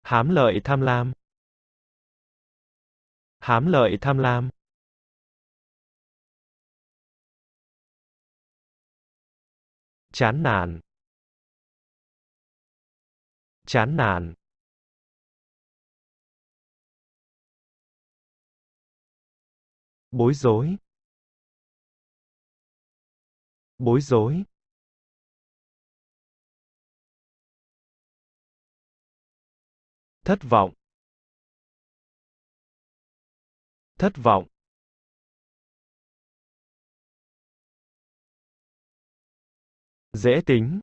Hám lợi tham lam. Hám lợi tham lam. Chán nản. Chán nản. Bối rối. Bối rối. Thất vọng. Thất vọng. Dễ tính.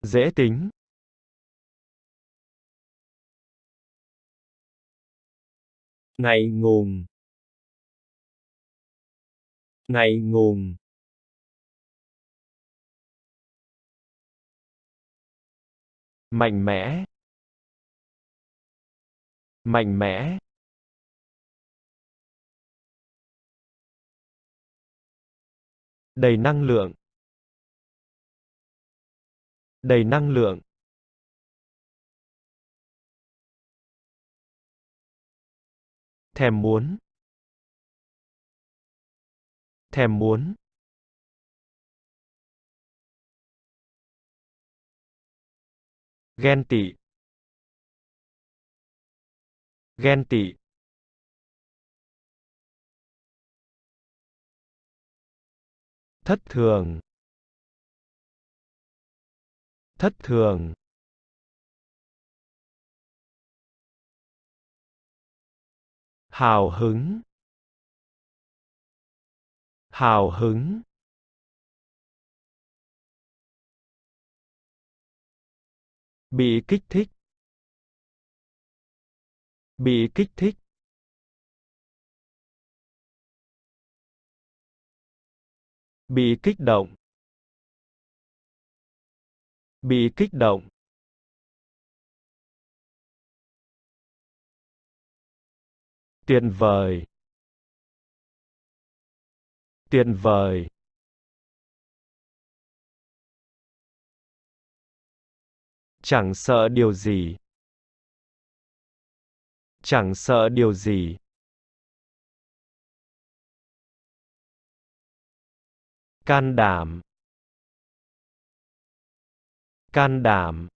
Dễ tính. Ngại ngùng. Ngại ngùng. Mạnh mẽ. Mạnh mẽ. Đầy năng lượng. Đầy năng lượng. Thèm muốn. Thèm muốn. Ghen tị. Ghen tị. Thất thường. Thất thường. Hào hứng. Hào hứng. Bị kích thích. Bị kích thích. Bị kích động. Bị kích động. Tuyệt vời. Tuyệt vời. Chẳng sợ điều gì. Chẳng sợ điều gì. Can đảm. Can đảm.